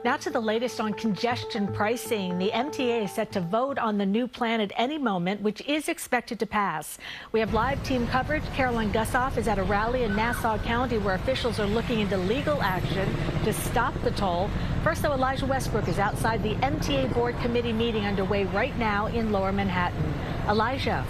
Now to the latest on congestion pricing. The MTA is set to vote on the new plan at any moment, which is expected to pass. We have live team coverage. Carolyn Gussoff is at a rally in Nassau County where officials are looking into legal action to stop the toll. First, though, Elijah Westbrook is outside the MTA board committee meeting underway right now in Lower Manhattan. Elijah.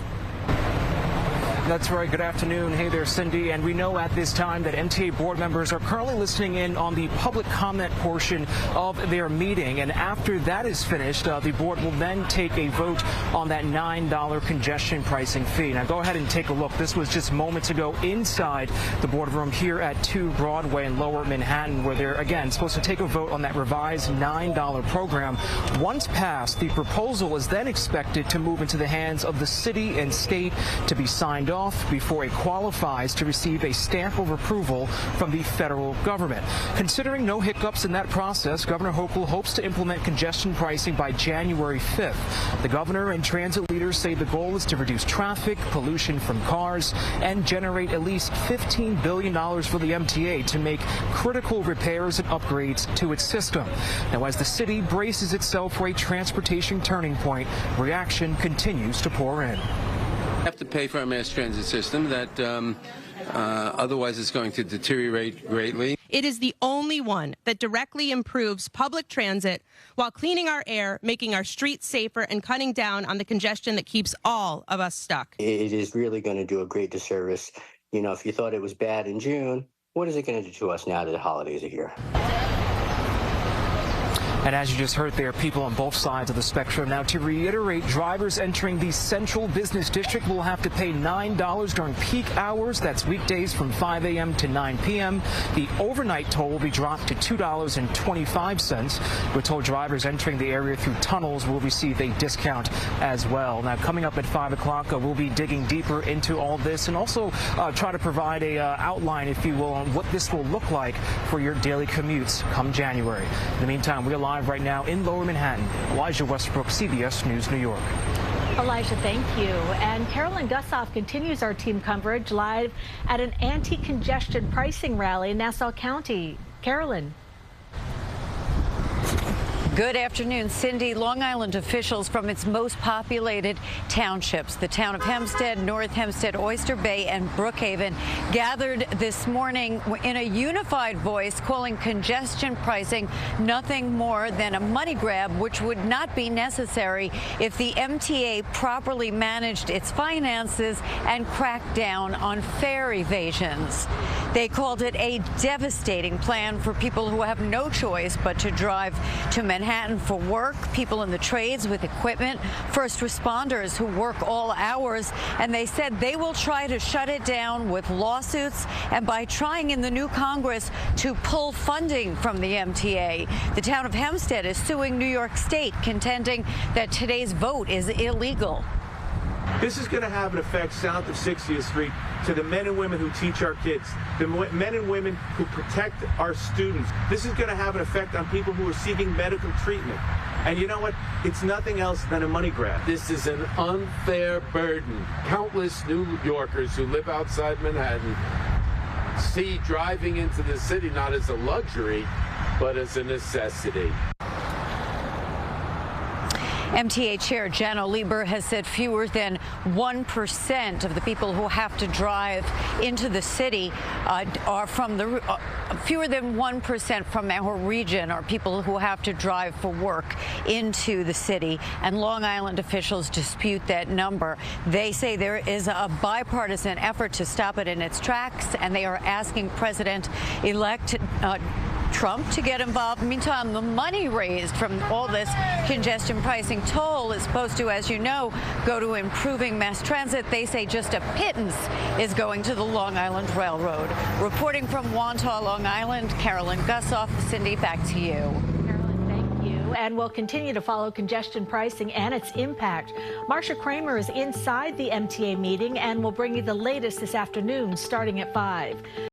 That's right. Good afternoon. Hey there, Cindy. And we know at this time that MTA board members are currently listening in on the public comment portion of their meeting. And after that is finished, the board will then take a vote on that $9 congestion pricing fee. Now, go ahead and take a look. This was just moments ago inside the boardroom here at 2 Broadway in Lower Manhattan, where they're, again, supposed to take a vote on that revised $9 program. Once passed, the proposal is then expected to move into the hands of the city and state to be signed off before it qualifies to receive a stamp of approval from the federal government. Considering no hiccups in that process, Governor Hochul hopes to implement congestion pricing by January 5th. The governor and transit leaders say the goal is to reduce traffic, pollution from cars, and generate at least $15 billion for the MTA to make critical repairs and upgrades to its system. Now, as the city braces itself for a transportation turning point, reaction continues to pour in. Have to pay for our mass transit system that otherwise is going to deteriorate greatly. It is the only one that directly improves public transit while cleaning our air, making our streets safer, and cutting down on the congestion that keeps all of us stuck. It is really going to do a great disservice. You know, if you thought it was bad in June, what is it going to do to us now that the holidays are here? And as you just heard, there are people on both sides of the spectrum. Now, to reiterate, drivers entering the central business district will have to pay $9 during peak hours. That's weekdays from 5 a.m. to 9 p.m. The overnight toll will be dropped to $2.25. We're told drivers entering the area through tunnels will receive a discount as well. Now, coming up at 5 o'clock, we'll be digging deeper into all this and also try to provide a outline, if you will, on what this will look like for your daily commutes come January. In the meantime, we're live right now in Lower Manhattan. Elijah Westbrook, CBS News, New York. Elijah, thank you. And Carolyn Gussoff continues our team coverage live at an anti-congestion pricing rally in Nassau County. Carolyn. Good afternoon, Cindy. Long Island officials from its most populated townships, the town of Hempstead, North Hempstead, Oyster Bay, and Brookhaven, gathered this morning in a unified voice calling congestion pricing nothing more than a money grab, which would not be necessary if the MTA properly managed its finances and cracked down on fare evasions. They called it a devastating plan for people who have no choice but to drive to Manhattan for work, people in the trades with equipment, first responders who work all hours, and they said they will try to shut it down with lawsuits and by trying in the new Congress to pull funding from the MTA. The town of Hempstead is suing New York State, contending that today's vote is illegal. This is going to have an effect south of 60th Street to the men and women who teach our kids, the men and women who protect our students. This is going to have an effect on people who are seeking medical treatment. And you know what? It's nothing else than a money grab. This is an unfair burden. Countless New Yorkers who live outside Manhattan see driving into the city not as a luxury, but as a necessity. MTA Chair Janno Lieber has said fewer than 1% of the people who have to drive into the city are from the fewer than 1% from our region are people who have to drive for work into the city. And Long Island officials dispute that number. They say there is a bipartisan effort to stop it in its tracks, and they are asking President-elect Trump to get involved. Meantime, the money raised from all this congestion pricing toll is supposed to, as you know, go to improving mass transit. They say just a pittance is going to the Long Island Railroad. Reporting from Wantagh, Long Island, Carolyn Gussoff. Cindy, back to you. Carolyn, thank you. And we'll continue to follow congestion pricing and its impact. Marsha Kramer is inside the MTA meeting and will bring you the latest this afternoon starting at 5.